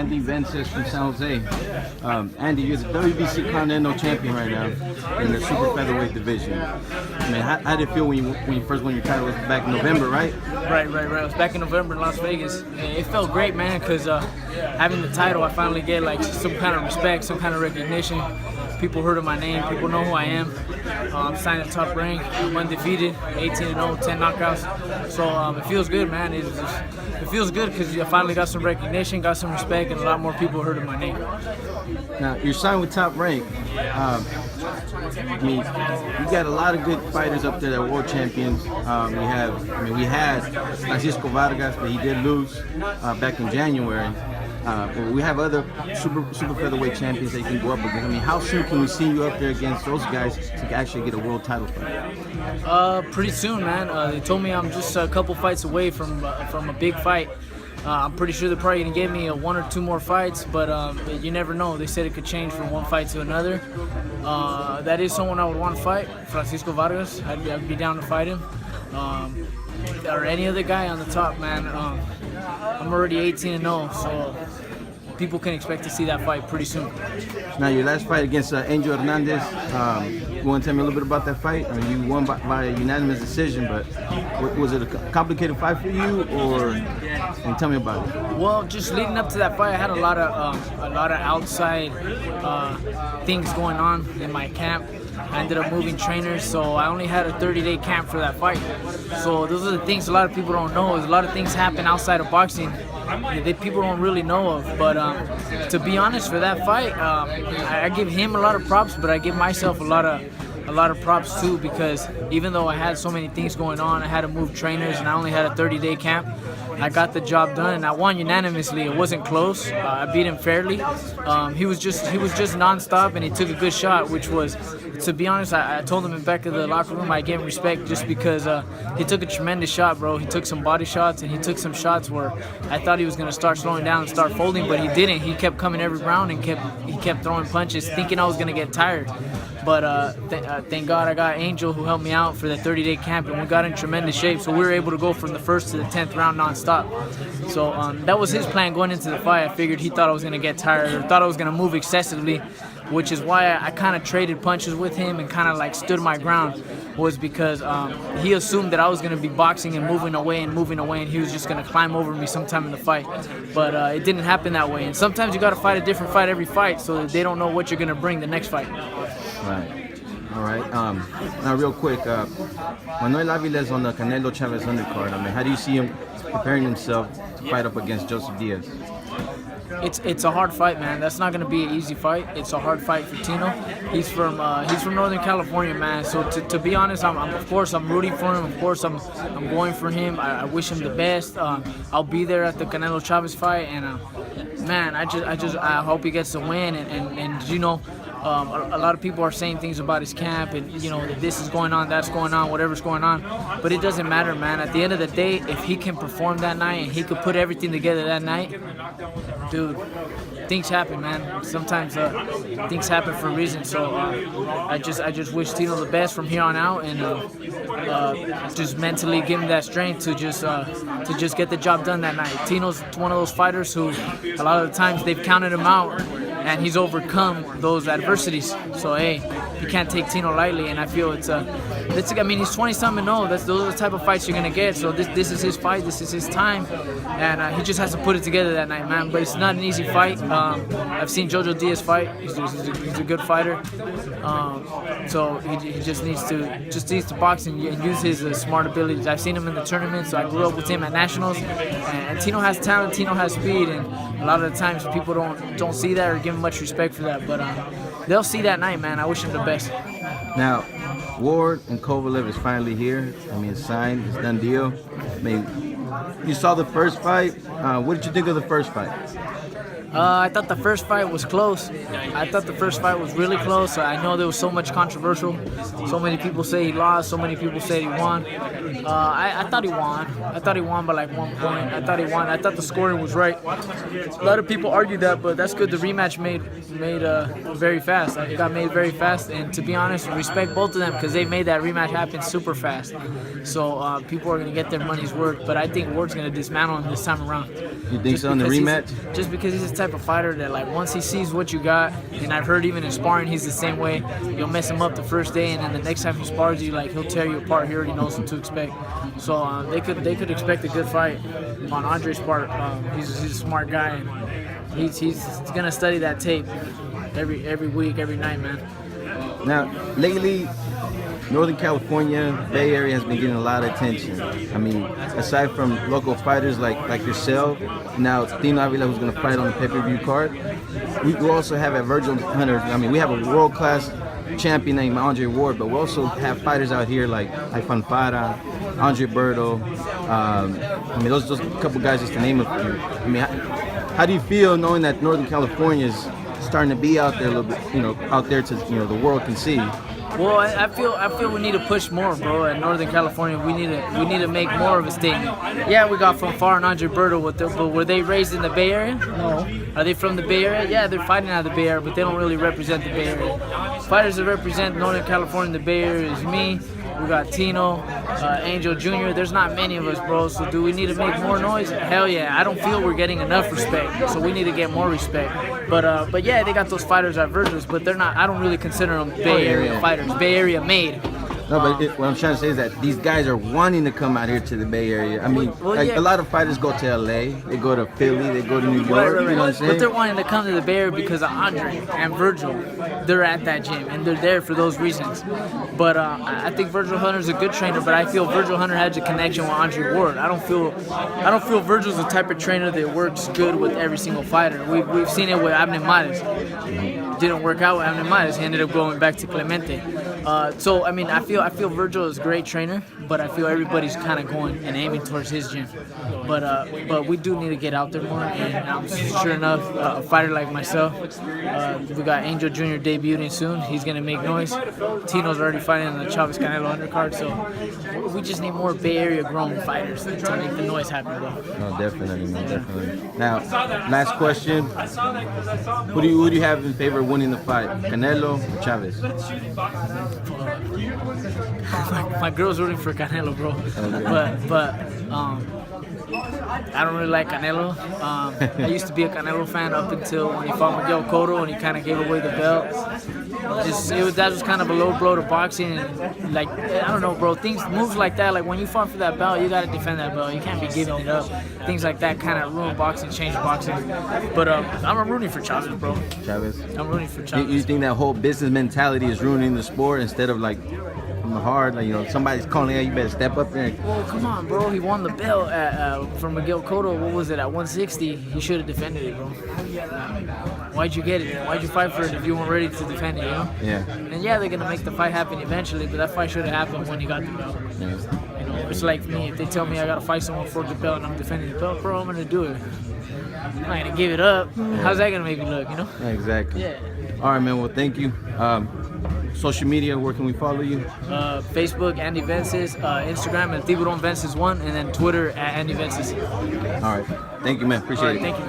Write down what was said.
Andy Vences from San Jose. Andy, you're the WBC Continental Champion right now in the super featherweight division. I mean, how did it feel when you first won your title? It was back in November, right? Right. It was back in November in Las Vegas. And it felt great, man, because having the title, I finally get like some kind of respect, some kind of recognition. People heard of my name. People know who I am. I'm signed at top rank. I'm undefeated, 18-0, 10 knockouts. So it feels good, man. It feels good because I finally got some recognition, got some respect, and a lot more people heard of my name. Now, you're signed with Top Rank. I mean, you got a lot of good fighters up there that are world champions. We had Francisco Vargas, but he did lose back in January. We have other super featherweight champions that you can go up against. I mean, how soon can we see you up there against those guys to actually get a world title fight? Pretty soon, man. They told me I'm just a couple fights away from a big fight. I'm pretty sure they're probably gonna give me one or two more fights, but you never know. They said it could change from one fight to another. That is someone I would want to fight, Francisco Vargas. I'd be down to fight him. Or any other guy on the top, man. I'm already 18-0, so people can expect to see that fight pretty soon. Now, your last fight against Angel Hernandez, you want to tell me a little bit about that fight? I mean, you won by a unanimous decision, but was it a complicated fight for you, or tell me about it? Well, just leading up to that fight, I had a lot of outside things going on in my camp. I ended up moving trainers, so I only had a 30-day camp for that fight. So those are the things a lot of people don't know. Is a lot of things happen outside of boxing that people don't really know of. But to be honest, for that fight, I give him a lot of props, but I give myself a lot of props too, because even though I had so many things going on, I had to move trainers, and I only had a 30-day camp. I got the job done, and I won unanimously. It wasn't close. I beat him fairly. He was just nonstop, and he took a good shot, which was, to be honest, I told him in back of the locker room I gave him respect just because he took a tremendous shot, bro. He took some body shots, and he took some shots where I thought he was gonna start slowing down and start folding, but he didn't. He kept coming every round and he kept throwing punches, thinking I was gonna get tired. But thank God I got Angel, who helped me out for the 30-day camp, and we got in tremendous shape. So we were able to go from the first to the 10th round nonstop. So that was his plan going into the fight. I figured he thought I was going to get tired, or thought I was going to move excessively, which is why I kind of traded punches with him and kind of like stood my ground, was because he assumed that I was going to be boxing and moving away, and he was just going to climb over me sometime in the fight. But it didn't happen that way. And sometimes you got to fight a different fight every fight so that they don't know what you're going to bring the next fight. Right. All right. Now, real quick, Manuel Avila's on the Canelo Chavez undercard. I mean, how do you see him preparing himself to fight up against Joseph Diaz? It's a hard fight, man. That's not gonna be an easy fight. It's a hard fight for Tino. He's from Northern California, man. So to be honest, of course I'm rooting for him. Of course I'm going for him. I wish him the best. I'll be there at the Canelo Chavez fight, and man, I hope he gets the win. And you know, a lot of people are saying things about his camp, and you know, that this is going on, that's going on, whatever's going on. But it doesn't matter, man. At the end of the day, if he can perform that night and he could put everything together that night, dude, things happen, man. Sometimes things happen for a reason. So I just wish Tino the best from here on out, and just mentally give him that strength to just get the job done that night. Tino's one of those fighters who a lot of the times they've counted him out, and he's overcome those adversities. So hey, you can't take Tino lightly, and I feel I mean, he's 20-something and old. Those are the type of fights you're gonna get. So this is his fight. This is his time, and he just has to put it together that night, man. But it's not an easy fight. I've seen Jojo Diaz fight. He's a good fighter. So he just needs to box and use his smart abilities. I've seen him in the tournament, so I grew up with him at nationals. And Tino has talent. Tino has speed, and a lot of the times people don't see that or give him much respect for that. But they'll see that night, man. I wish him the best. Now, Ward and Kovalev is finally here. I mean, it's signed. It's done deal. I mean, you saw the first fight. What did you think of the first fight? I thought the first fight was close. I thought the first fight was really close. I know there was so much controversial. So many people say he lost. So many people say he won. I thought he won. I thought he won by like 1 point. I thought he won. I thought the scoring was right. A lot of people argue that, but that's good. The rematch made very fast. It got made very fast. And to be honest, respect both of them because they made that rematch happen super fast. So people are going to get their money's worth. But I think Ward's going to dismantle him this time around. You think so in the rematch? Just because he's the type of fighter that, like, once he sees what you got, and I've heard even in sparring he's the same way. You'll mess him up the first day, and then the next time he spars you, like, he'll tear you apart. He already knows what to expect. So they could expect a good fight on Andre's part. He's a smart guy, and he's gonna study that tape every week, every night, man. Now, lately, Northern California, Bay Area has been getting a lot of attention. I mean, aside from local fighters like yourself, now Tino Avila, who's going to fight on the pay-per-view card, we also have at Virgil Hunter. I mean, we have a world-class champion named Andre Ward, but we also have fighters out here like Fanfara, Andre Berto. I mean, those a couple guys just to name a few. I mean, how do you feel knowing that Northern California is starting to be out there a little bit, out there to, the world can see? Well, I feel we need to push more, bro. In Northern California, we need to make more of a statement. Yeah, we got Fanfara and Andre Berto, but were they raised in the Bay Area? No. Are they from the Bay Area? Yeah, they're fighting out of the Bay Area, but they don't really represent the Bay Area. Fighters that represent Northern California and the Bay Area is me. We got Tino, Angel Jr. There's not many of us, bro. So do we need to make more noise? Hell yeah. I don't feel we're getting enough respect. So we need to get more respect. But yeah, they got those fighters at Virgil's, but they're not. I don't really consider them Bay Area fighters. Bay Area made. No, but what I'm trying to say is that these guys are wanting to come out here to the Bay Area. I mean, a lot of fighters go to LA, they go to Philly, they go to New York. Right. You know what I'm saying? But they're wanting to come to the Bay Area because of Andre and Virgil. They're at that gym and they're there for those reasons. But I think Virgil Hunter's a good trainer, but I feel Virgil Hunter has a connection with Andre Ward. I don't feel Virgil's the type of trainer that works good with every single fighter. We've seen it with Abner Mares. Didn't work out with Abner Mares. He ended up going back to Clemente. So I mean, I feel Virgil is a great trainer, but I feel everybody's kind of going and aiming towards his gym. But we do need to get out there more. And sure enough, a fighter like myself, we got Angel Jr. debuting soon. He's gonna make noise. Tino's already fighting on the Chavez Canelo undercard, so we just need more Bay Area grown fighters to make the noise happen, bro. No, definitely. Now, last question: Who do you have in favor of winning the fight, Canelo or Chavez? My girl's rooting for Canelo, bro. Okay. But I don't really like Canelo. I used to be a Canelo fan up until when he fought Miguel Cotto and he kind of gave away the belt. That was kind of a low blow to boxing. And, like, I don't know, bro. Moves like that, like when you fought for that belt, you gotta defend that belt. You can't be giving it up. Things like that kind of ruin boxing, change boxing. But I'm rooting for Chavez, bro. Chavez. I'm rooting for Chavez. You think that whole business mentality is ruining the sport instead of like from the heart? Like, somebody's calling out, you better step up there. Well, come on, bro. He won the belt from Miguel Cotto. What was it, at 160? He should have defended it, bro. Why'd you get it? Why'd you fight for it if you weren't ready to defend it, Yeah. And yeah, they're gonna make the fight happen eventually, but that fight should have happened when he got the belt. Yeah. It's like me. If they tell me I gotta fight someone for the belt and I'm defending the belt, bro, I'm gonna do it. I'm not gonna give it up. How's that gonna make me look, Exactly. Yeah. All right, man. Well, thank you. Social media, where can we follow you? Facebook, Andy Vences, Instagram, and Tiburon Vences 1, and then Twitter at Andy Vences. All right. Thank you, man. Appreciate it. Thank you.